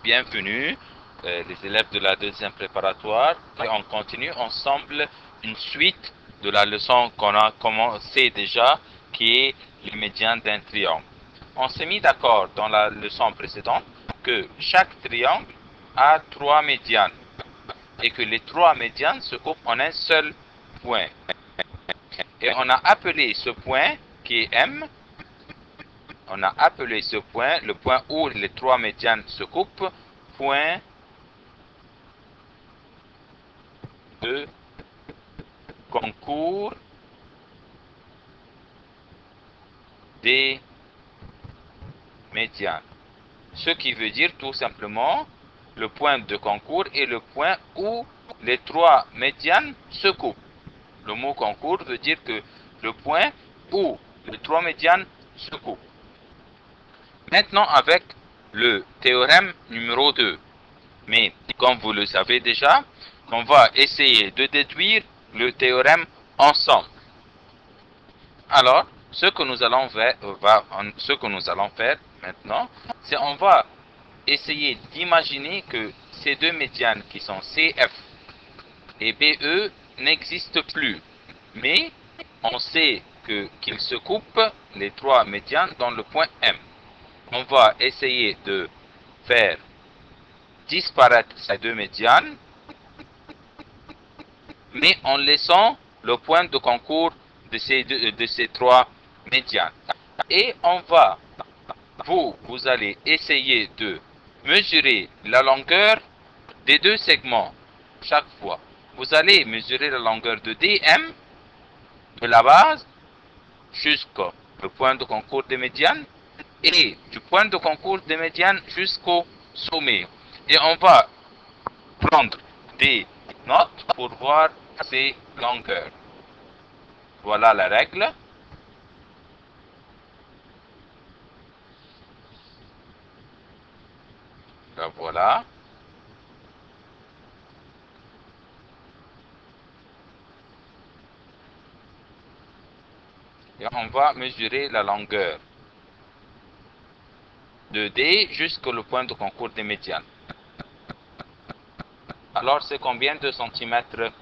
bienvenue les élèves de la deuxième préparatoire et on continue ensemble une suite de la leçon qu'on a commencé déjà qui est les médianes d'un triangle. On s'est mis d'accord dans la leçon précédente que chaque triangle a 3 médianes et que les 3 médianes se coupent en un seul point. Et on a appelé ce point qui est M, on a appelé ce point, le point où les 3 médianes se coupent, point de concours des médianes. Ce qui veut dire tout simplement le point de concours est le point où les 3 médianes se coupent. Le mot concours veut dire que le point où les 3 médianes se coupent. Maintenant avec le théorème numéro 2. Mais comme vous le savez déjà, on va essayer de déduire le théorème ensemble. Alors, ce que nous allons faire maintenant, c'est on va essayer d'imaginer que ces 2 médianes qui sont CF et BE n'existent plus. Mais on sait qu'ils se coupent, les 3 médianes, dans le point M. On va essayer de faire disparaître ces 2 médianes, mais en laissant le point de concours de ces 3 médianes. Et on va, vous allez essayer de mesurer la longueur des 2 segments chaque fois. Vous allez mesurer la longueur de DM, de la base jusqu'au point de concours des médianes, et du point de concours des médianes jusqu'au sommet. Et on va prendre des notes pour voir ces longueurs. Voilà la règle. La voilà. Et on va mesurer la longueur de D jusqu'au point de concours des médianes. Alors c'est combien de centimètres?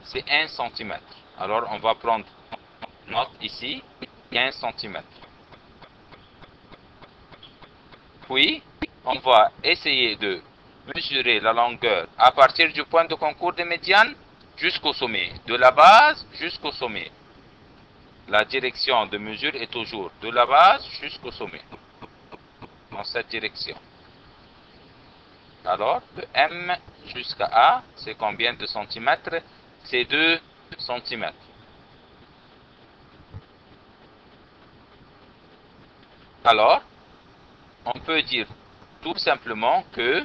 C'est 1 cm. Alors on va prendre note ici, 15 cm. Puis on va essayer de mesurer la longueur à partir du point de concours des médianes jusqu'au sommet, de la base jusqu'au sommet. La direction de mesure est toujours de la base jusqu'au sommet, dans cette direction. Alors, de M jusqu'à A, c'est combien de centimètres? C'est 2 cm. Alors, on peut dire tout simplement que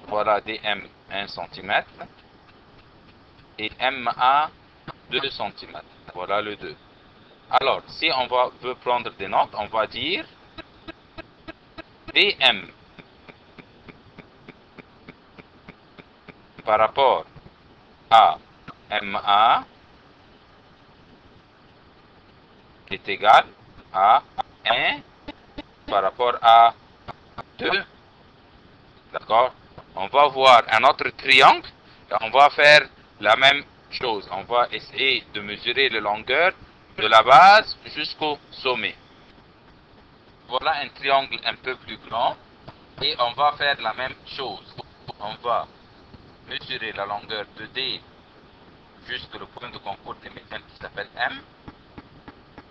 voilà DM 1 cm et MA 2 cm. Voilà le 2. Alors, si on veut prendre des notes, on va dire DM par rapport à MA est égal à 1 par rapport à 2. D'accord? On va voir un autre triangle et on va faire la même chose. On va essayer de mesurer la longueur de la base jusqu'au sommet. Voilà un triangle un peu plus grand et on va faire la même chose. On va mesurer la longueur de D jusqu'au point de concours des médianes qui s'appelle M.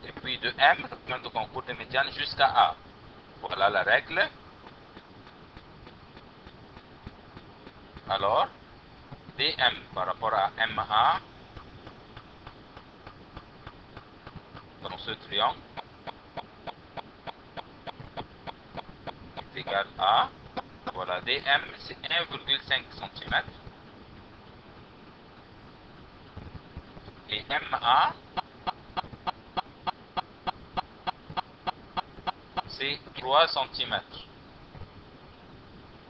Et puis de M, le point de concours des médianes jusqu'à A. Voilà la règle. Alors, DM par rapport à MA dans ce triangle est égal à, voilà, DM c'est 1,5 cm et MA c'est 3 cm.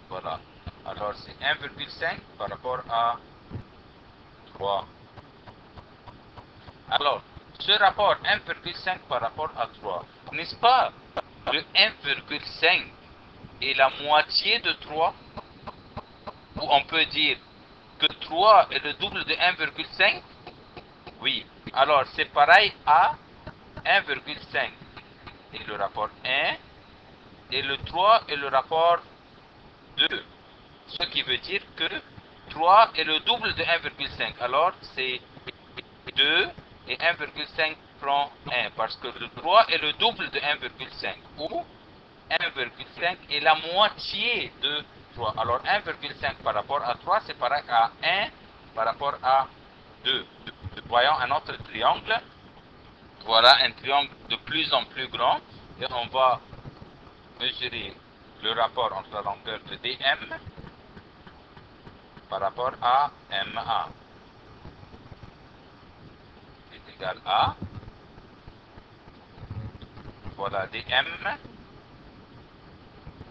Voilà. Alors c'est 1,5 par rapport à 3. Alors, ce rapport 1,5 par rapport à 3, n'est-ce pas? Le 1,5 est la moitié de 3, ou on peut dire que 3 est le double de 1,5? Oui, alors c'est pareil à 1,5 et le rapport 1, et le 3 est le rapport 2. Ce qui veut dire que 3 est le double de 1,5. Alors c'est 2 et 1,5 prend 1, parce que le 3 est le double de 1,5, ou 1,5 est la moitié de 3. Alors 1,5 par rapport à 3, c'est pareil à 1 par rapport à 2. Voyons un autre triangle. Voilà un triangle de plus en plus grand, et on va mesurer le rapport entre la longueur de DM par rapport à MA est égal à, voilà, DM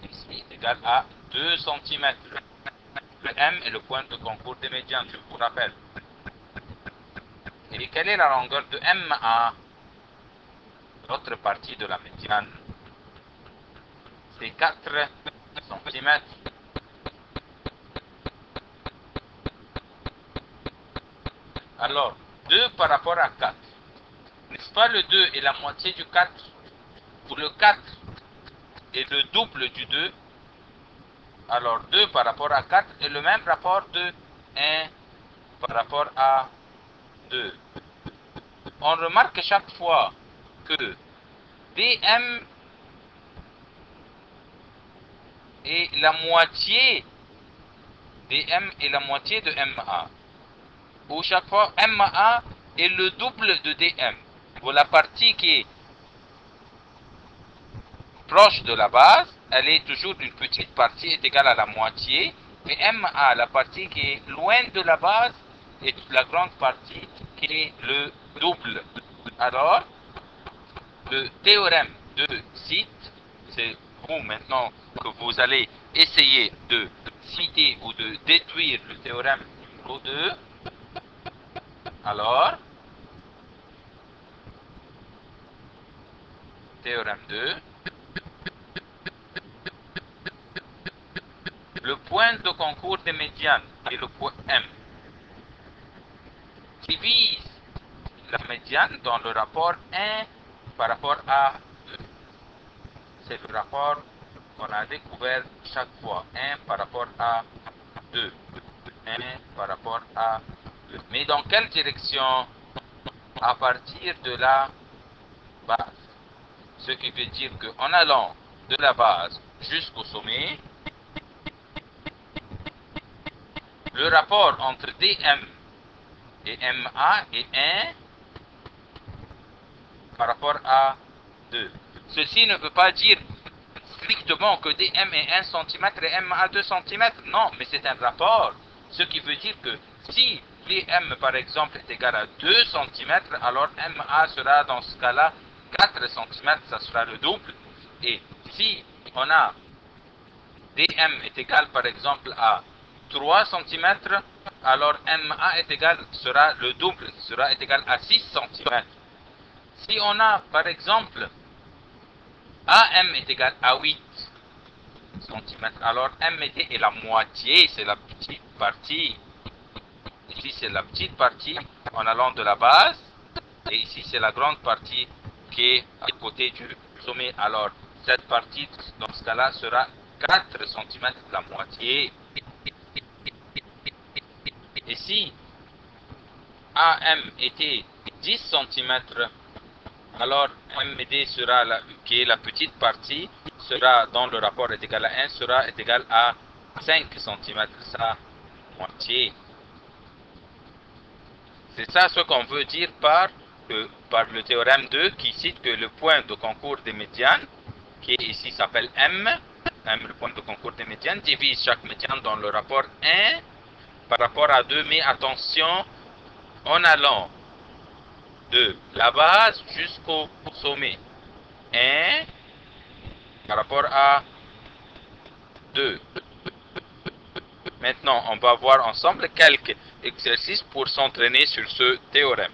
ici est égal à 2 cm. Le M est le point de concours des médianes, je vous rappelle. Et quelle est la longueur de MA? L'autre partie de la médiane, c'est 4 cm. Alors, 2 par rapport à 4. N'est-ce pas, le 2 est la moitié du 4? Pour le 4 est le double du 2. Alors 2 par rapport à 4 est le même rapport de 1 par rapport à 2. On remarque chaque fois que DM est la moitié, DM est la moitié de MA. Ou chaque fois MA est le double de DM. Pour la partie qui est proche de la base, elle est toujours une petite partie est égale à la moitié, et MA, la partie qui est loin de la base, est la grande partie qui est le double. Alors, le théorème de Cite, c'est vous maintenant que vous allez essayer de citer ou de déduire le théorème numéro 2. Alors, théorème 2. Le point de concours des médianes est le point M, divise la médiane dans le rapport 1 par rapport à 2. C'est le rapport qu'on a découvert chaque fois. 1 par rapport à 2. 1 par rapport à 2. Mais dans quelle direction? À partir de la base. Ce qui veut dire qu'en allant de la base jusqu'au sommet, le rapport entre DM et MA est 1 par rapport à 2. Ceci ne veut pas dire strictement que DM est 1 cm et MA 2 cm. Non, mais c'est un rapport. Ce qui veut dire que si DM par exemple est égal à 2 cm, alors MA sera dans ce cas-là 4 cm, ça sera le double. Et si on a DM est égal par exemple à 3 cm, alors MA est égal, sera le double, est égal à 6 cm. Si on a par exemple AM est égal à 8 cm, alors MD est la moitié, c'est la petite partie. Ici c'est la petite partie en allant de la base, et ici c'est la grande partie qui est à côté du sommet. Alors cette partie dans ce cas-là sera 4 cm, la moitié. Et si AM était 10 cm, alors MD sera qui est la petite partie, sera dans le rapport est égal à 1, est égal à 5 cm, sa moitié. C'est ça ce qu'on veut dire par le théorème 2 qui cite que le point de concours des médianes, qui ici s'appelle M, le point de concours des médianes, divise chaque médiane dans le rapport 1 par rapport à 2, mais attention, en allant de la base jusqu'au sommet. 1 par rapport à 2. Maintenant, on va voir ensemble quelques exercices pour s'entraîner sur ce théorème.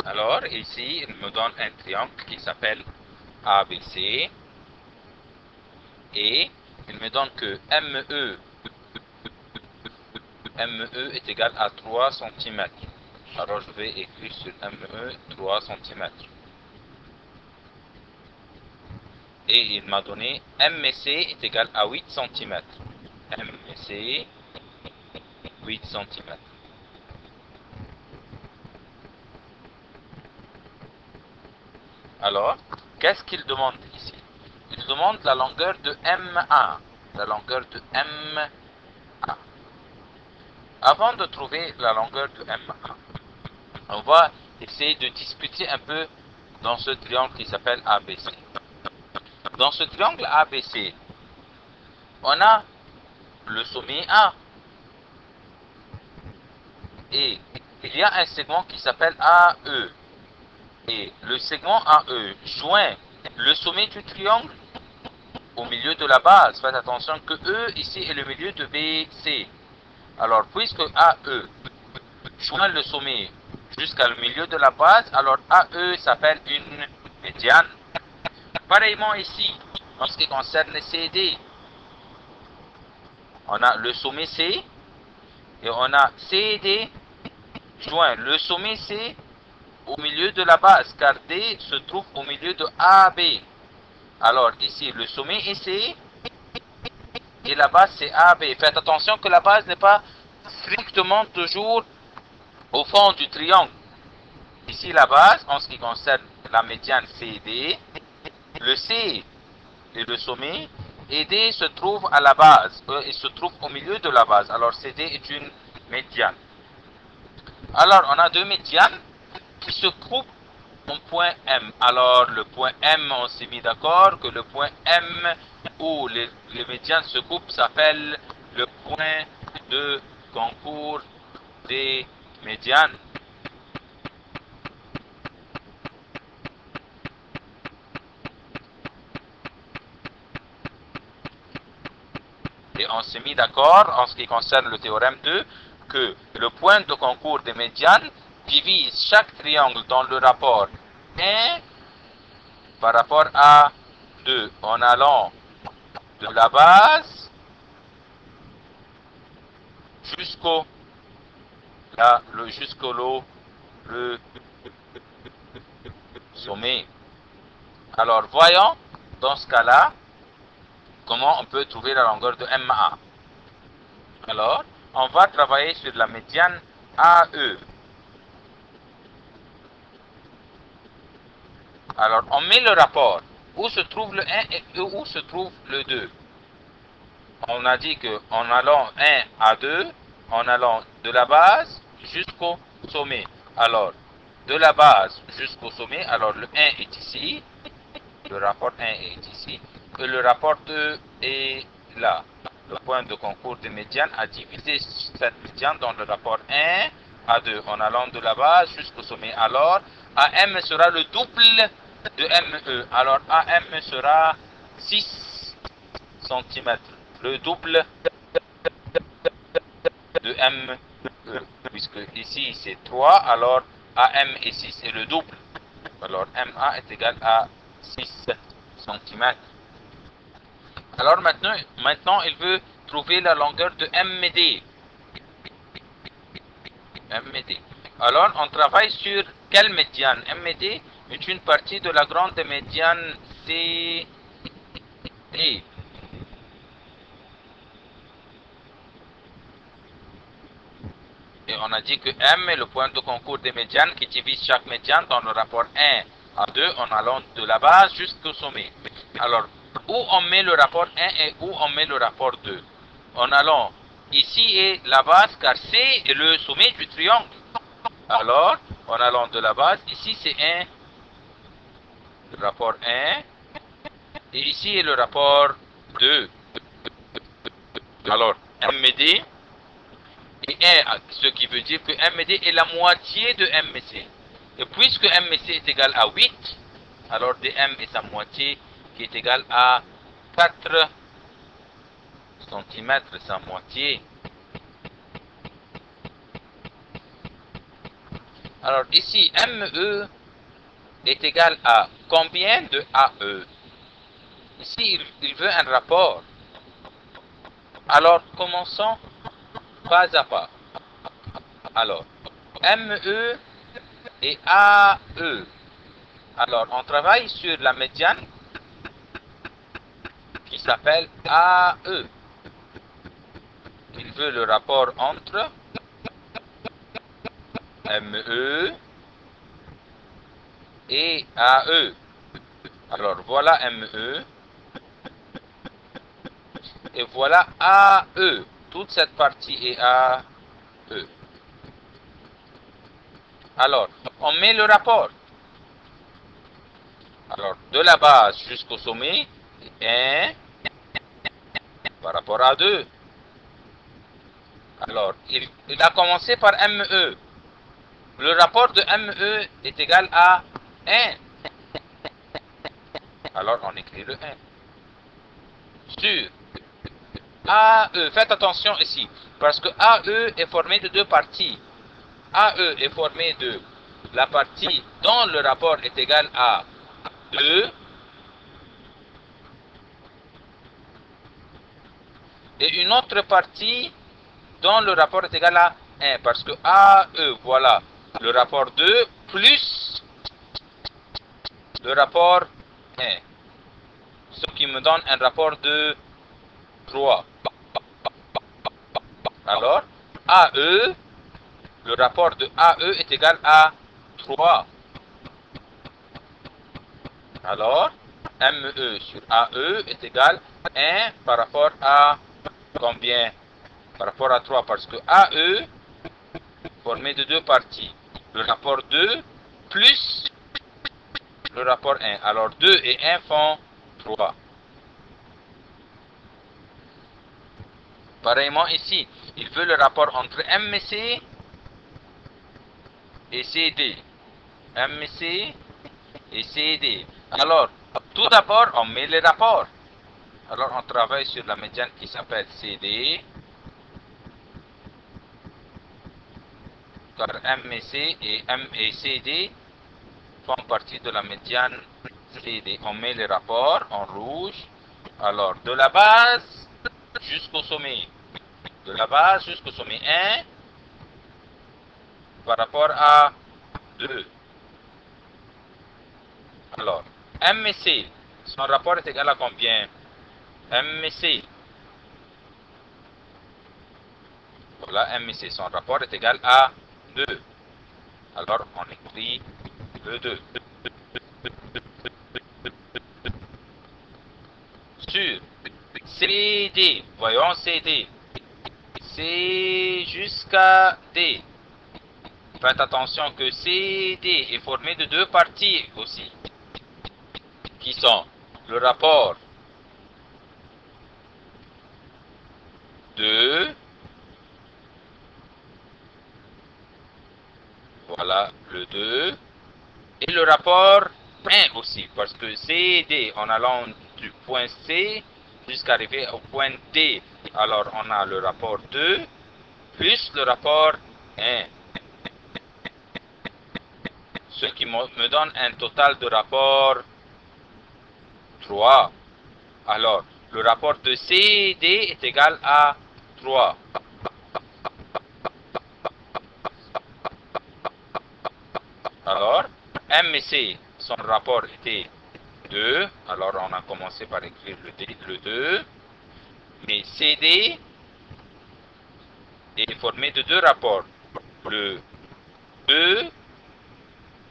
Alors, ici, il me donne un triangle qui s'appelle ABC. Et il me donne que ME est égal à 3 cm. Alors, je vais écrire sur ME 3 cm. Et il m'a donné MC est égal à 8 cm. MC 8 cm. Alors, qu'est-ce qu'il demande ici? Il demande la longueur de MA. La longueur de MA. Avant de trouver la longueur de MA, on va essayer de discuter un peu dans ce triangle qui s'appelle ABC. Dans ce triangle ABC, on a le sommet A. Et il y a un segment qui s'appelle AE. Et le segment AE joint le sommet du triangle au milieu de la base. Faites attention que E ici est le milieu de BC. Alors, puisque AE joint le sommet jusqu'à le milieu de la base, alors AE s'appelle une médiane. Pareillement ici, en ce qui concerne CD, on a le sommet C et on a CD joint le sommet C au milieu de la base, car D se trouve au milieu de AB. Alors ici, le sommet est C et la base c'est AB. Faites attention que la base n'est pas strictement toujours au fond du triangle. Ici, la base, en ce qui concerne la médiane CD, le C est le sommet et D se trouve à la base. Il se trouve au milieu de la base. Alors CD est une médiane. Alors, on a deux médianes qui se coupent en point M. Alors, le point M, on s'est mis d'accord que le point M où les médianes se coupent s'appelle le point de concours des médianes. Et on s'est mis d'accord en ce qui concerne le théorème 2 que le point de concours des médianes divise chaque triangle dans le rapport 1 par rapport à 2 en allant de la base jusqu'au le sommet. Alors voyons dans ce cas-là comment on peut trouver la longueur de MA. Alors, on va travailler sur la médiane AE. Alors, on met le rapport. Où se trouve le 1 et où se trouve le 2? On a dit qu'en allant 1 à 2, en allant de la base jusqu'au sommet. Alors, de la base jusqu'au sommet, alors le 1 est ici. Le rapport 1 est ici. Et le rapport 2 est là. Le point de concours des médianes a divisé cette médiane dans le rapport 1 à 2 en allant de la base jusqu'au sommet. Alors, AM sera le double de ME. Alors, AM sera 6 cm. Le double de ME. Puisque ici c'est 3, alors AM est 6 et le double. Alors, MA est égal à 6 cm. Alors maintenant, il veut trouver la longueur de MD. MD. Alors, on travaille sur quelle médiane? MD est une partie de la grande médiane CD. Et on a dit que M est le point de concours des médianes qui divise chaque médiane dans le rapport 1 à 2 en allant de la base jusqu'au sommet. Alors, où on met le rapport 1 et où on met le rapport 2? En allant, ici est la base car C est le sommet du triangle. Alors, en allant de la base, ici c'est 1, le rapport 1, et ici est le rapport 2. Alors, MD et 1, ce qui veut dire que MD est la moitié de MC. Et puisque MC est égal à 8, alors DM est sa moitié qui est égal à 4 cm, sa moitié. Alors ici, ME est égal à combien de AE? Ici, il veut un rapport. Alors, commençons pas à pas. Alors, ME et AE. Alors, on travaille sur la médiane qui s'appelle AE. Il veut le rapport entre ME et AE. Alors, voilà ME. Et voilà AE. Toute cette partie est AE. Alors, on met le rapport. Alors, de la base jusqu'au sommet, 1 par rapport à 2. Alors, il a commencé par ME. Le rapport de ME est égal à 1. Alors, on écrit le 1. Sur AE, faites attention ici, parce que AE est formé de deux parties. AE est formé de la partie dont le rapport est égal à 2 et une autre partie dont le rapport est égal à 1, parce que AE, voilà, le rapport 2 plus le rapport 1, ce qui me donne un rapport de 3. Alors, AE, le rapport de AE est égal à 3. Alors, ME sur AE est égal à 1 par rapport à combien? Par rapport à 3, parce que AE formé de deux parties. Le rapport 2 plus le rapport 1. Alors 2 et 1 font 3. Pareillement ici, il veut le rapport entre MC et CD. MC et CD. Alors, tout d'abord, on met les rapports. Alors, on travaille sur la médiane qui s'appelle CD. Car MC et CD font partie de la médiane CD. On met les rapports en rouge. Alors, de la base jusqu'au sommet. De la base jusqu'au sommet 1 par rapport à 2. Alors, MC, son rapport est égal à combien? MC. Voilà, MC, son rapport est égal à 2. Alors, on écrit le 2. Sur CD, voyons CD. C jusqu'à D. Faites attention que CD est formé de deux parties aussi, qui sont le rapport 2, voilà le 2, et le rapport 1 aussi, parce que CD, en allant du point C jusqu'à arriver au point D, alors on a le rapport 2 plus le rapport 1. Ce qui me donne un total de rapport 3. Alors, le rapport de CD est égal à 3. Alors, MC, son rapport était 2. Alors, on a commencé par écrire le 2. Mais CD est formé de deux rapports. Le 2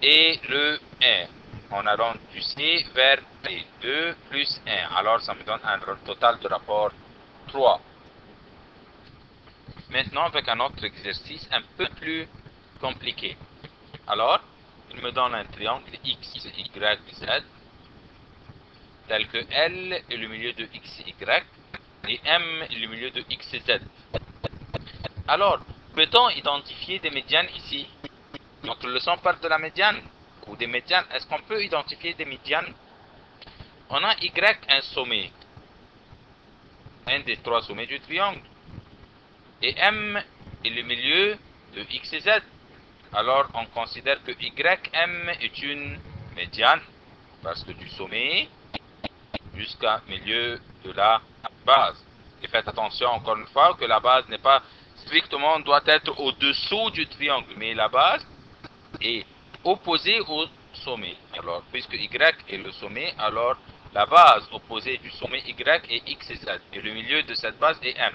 et le 1. En allant du C vers D. 2 plus 1. Alors, ça me donne un total de rapport 3. Maintenant, avec un autre exercice un peu plus compliqué. Alors, il me donne un triangle X, Y, Z, tel que L est le milieu de X, Y, et M est le milieu de X, Z. Alors, peut-on identifier des médianes ici? Notre leçon parle de la médiane, ou des médianes. Est-ce qu'on peut identifier des médianes? On a Y, un sommet, un des trois sommets du triangle. Et M est le milieu de X et Z. alors on considère que YM est une médiane, parce que du sommet jusqu'à milieu de la base. Et faites attention encore une fois que la base n'est pas strictement, doit être au-dessous du triangle, mais la base est opposée au sommet. Alors, puisque Y est le sommet, alors la base opposée du sommet Y est X et Z. Et le milieu de cette base est M.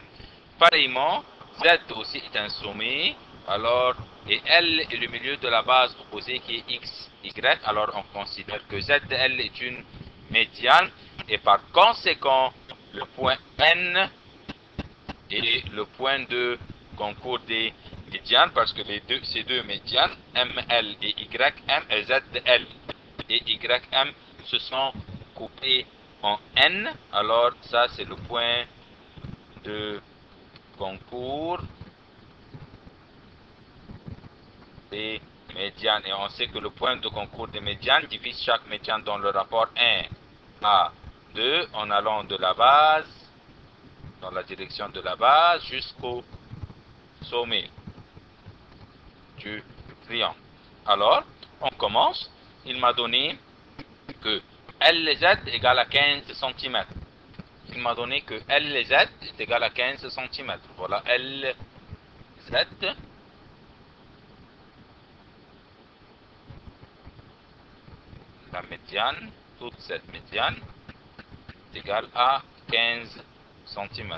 Pareillement, Z aussi est un sommet, alors, et L est le milieu de la base opposée qui est X, Y. Alors, on considère que ZL est une médiane, et par conséquent, le point N est le point de concours des médianes, parce que ces deux médianes, ML et YM, et ZL et YM, se sont coupés en N. Alors, ça, c'est le point de concours des médianes. Et on sait que le point de concours des médianes divise chaque médiane dans le rapport 1 à 2 en allant de la base, dans la direction de la base, jusqu'au sommet du triangle. Alors, on commence. Il m'a donné que LZ égale à 15 cm. Il m'a donné que LZ est égal à 15 cm. Voilà LZ. La médiane, toute cette médiane, est égale à 15 cm.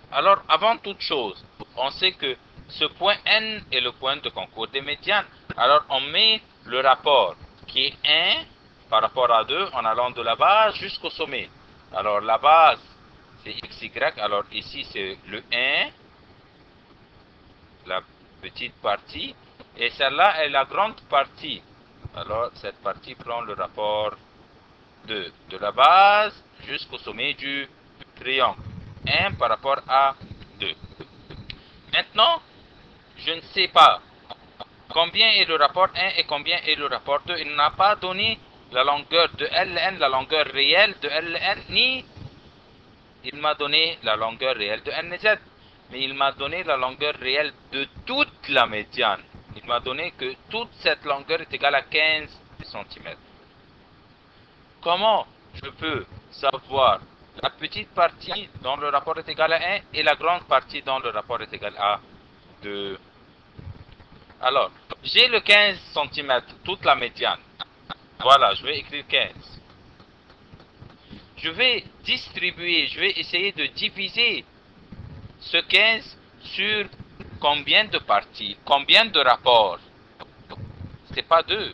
Alors, avant toute chose, on sait que ce point N est le point de concours des médianes. Alors, on met le rapport qui est 1 par rapport à 2 en allant de la base jusqu'au sommet. Alors, la base, c'est XY. Alors, ici, c'est le 1, la petite partie. Et celle-là est la grande partie. Alors, cette partie prend le rapport 2. De la base jusqu'au sommet du triangle. 1 par rapport à 2. Maintenant, je ne sais pas combien est le rapport 1 et combien est le rapport 2. Il n'a pas donné la longueur de Ln, la longueur réelle de Ln, ni il m'a donné la longueur réelle de Nz. Mais il m'a donné la longueur réelle de toute la médiane. Il m'a donné que toute cette longueur est égale à 15 cm. Comment je peux savoir la petite partie dont le rapport est égal à 1 et la grande partie dont le rapport est égal à 2? Alors, j'ai le 15 cm, toute la médiane. Voilà, je vais écrire 15. Je vais distribuer, je vais essayer de diviser ce 15 sur combien de parties, combien de rapports? C'est pas 2.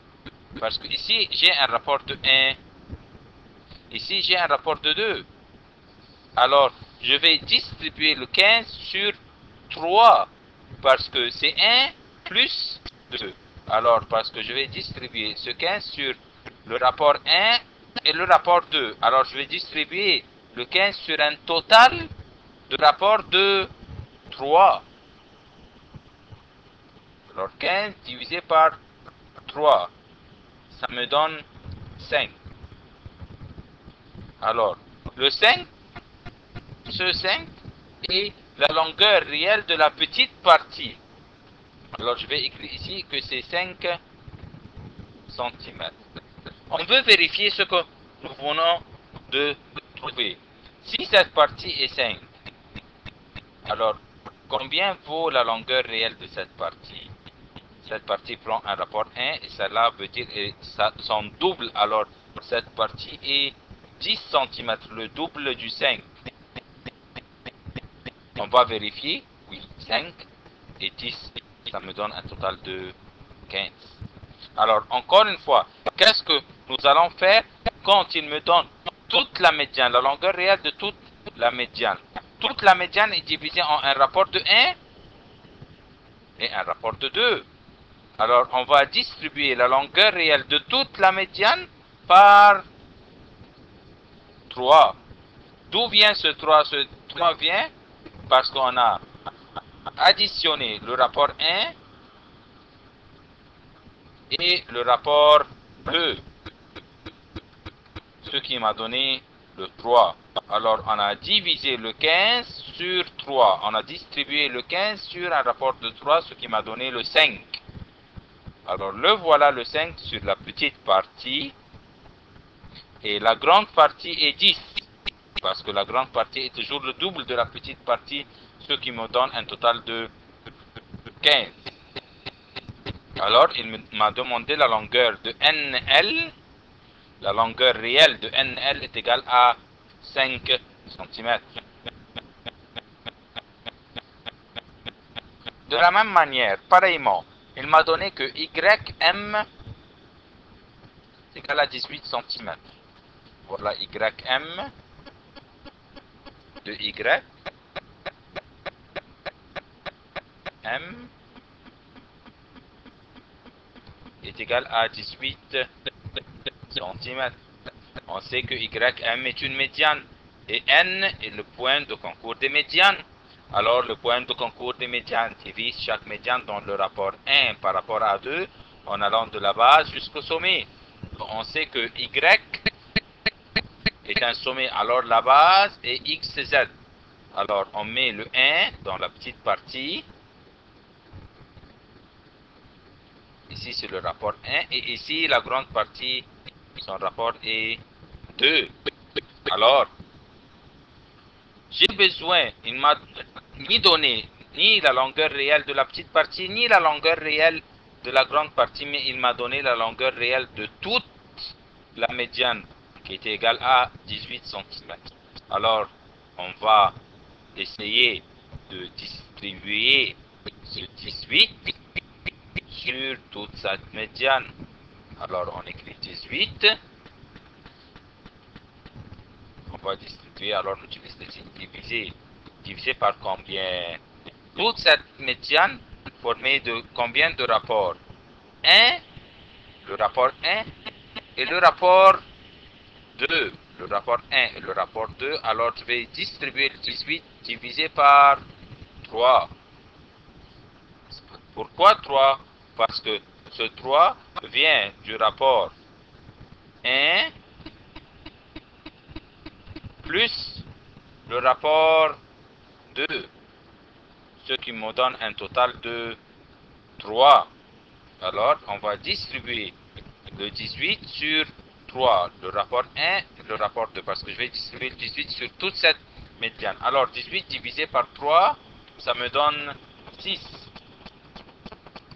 Parce que ici, j'ai un rapport de 1. Ici, j'ai un rapport de 2. Alors, je vais distribuer le 15 sur 3. Parce que c'est 1 plus 2. Alors, parce que je vais distribuer ce 15 sur le rapport 1 et le rapport 2. Alors, je vais distribuer le 15 sur un total de rapport de 3. Alors, 15 divisé par 3, ça me donne 5. Alors, le 5, ce 5 est la longueur réelle de la petite partie. Alors, je vais écrire ici que c'est 5 cm. On veut vérifier ce que nous venons de trouver. Si cette partie est 5, alors combien vaut la longueur réelle de cette partie? Cette partie prend un rapport 1 et cela veut dire son double. Alors, cette partie est 10 cm, le double du 5. On va vérifier. Oui, 5 et 10, ça me donne un total de 15. Alors, encore une fois, qu'est-ce que nous allons faire quand il me donne toute la médiane, la longueur réelle de toute la médiane? Toute la médiane est divisée en un rapport de 1 et un rapport de 2. Alors, on va distribuer la longueur réelle de toute la médiane par 3. D'où vient ce 3? Ce 3 vient parce qu'on a additionné le rapport 1 et le rapport 2. Ce qui m'a donné le 3. Alors, on a divisé le 15 sur 3. On a distribué le 15 sur un rapport de 3, ce qui m'a donné le 5. Alors, le voilà le 5 sur la petite partie. Et la grande partie est 10. Parce que la grande partie est toujours le double de la petite partie, ce qui me donne un total de 15. Alors, il m'a demandé la longueur de NL. La longueur réelle de NL est égale à 5 cm. De la même manière, pareillement, il m'a donné que YM est égal à 18 cm. Voilà YM de Y. M est égal à 18 cm. On sait que YM est une médiane et N est le point de concours des médianes. Alors le point de concours des médianes divise chaque médiane dans le rapport 1 par rapport à 2 en allant de la base jusqu'au sommet. On sait que Y est un sommet, alors la base est XZ. Alors on met le 1 dans la petite partie. Ici c'est le rapport 1 et ici la grande partie, son rapport est 2. Alors, j'ai besoin, il m'a ni donné ni la longueur réelle de la petite partie, ni la longueur réelle de la grande partie, mais il m'a donné la longueur réelle de toute la médiane, qui était égale à 18 cm. Alors, on va essayer de distribuer ce 18 sur toute cette médiane. Alors, on écrit 18. On va distribuer, alors on utilise le signe diviser. Divisé par combien? Toute cette médiane formée de combien de rapports? 1, le rapport 1 et le rapport 2. Le rapport 1 et le rapport 2. Alors je vais distribuer le 18 divisé par 3. Pourquoi 3? Parce que ce 3 vient du rapport 1 plus le rapport 2, ce qui me donne un total de 3. Alors, on va distribuer le 18 sur 3, le rapport 1 et le rapport 2, parce que je vais distribuer le 18 sur toute cette médiane. Alors, 18 divisé par 3, ça me donne 6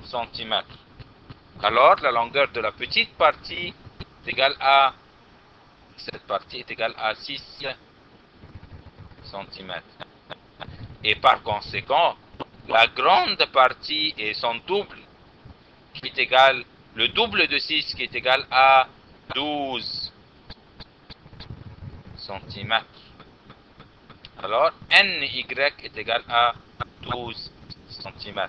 cm. Alors, la longueur de la petite partie est égale à, cette partie est égale à 6 cm. Et par conséquent, la grande partie est son double, qui est égal, le double de 6 qui est égal à 12 cm. Alors, NY est égal à 12 cm.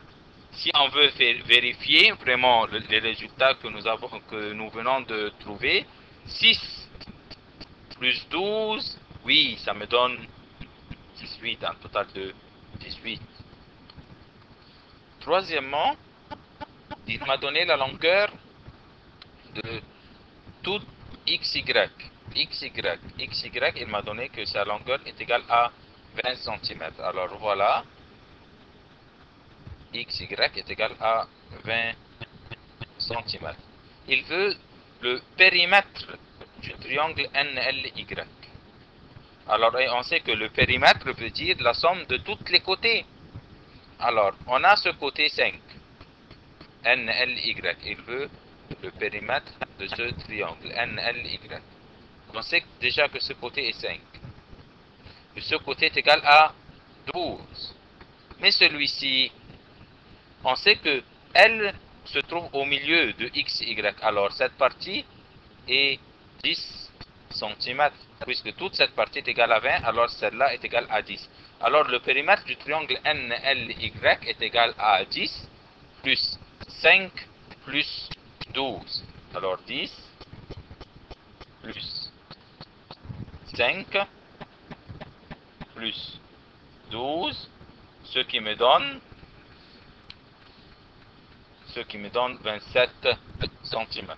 Si on veut vérifier vraiment les résultats que nous venons de trouver, 6 plus 12, oui, ça me donne 18, un total de 18. Troisièmement, il m'a donné la longueur de tout XY. XY, il m'a donné que sa longueur est égale à 20 cm. Alors voilà, XY est égal à 20 cm. Il veut le périmètre du triangle NLY. Alors on sait que le périmètre veut dire la somme de tous les côtés. Alors on a ce côté 5. NLY. Il veut le périmètre de ce triangle NLY. On sait déjà que ce côté est 5. Et ce côté est égal à 12. Mais celui-ci, on sait que L se trouve au milieu de XY. Alors cette partie est 10 cm. Puisque toute cette partie est égale à 20, alors celle-là est égale à 10. Alors le périmètre du triangle NLY est égal à 10 plus 5 plus 12. Alors 10 plus 5 plus 12, ce qui me donne 27 cm.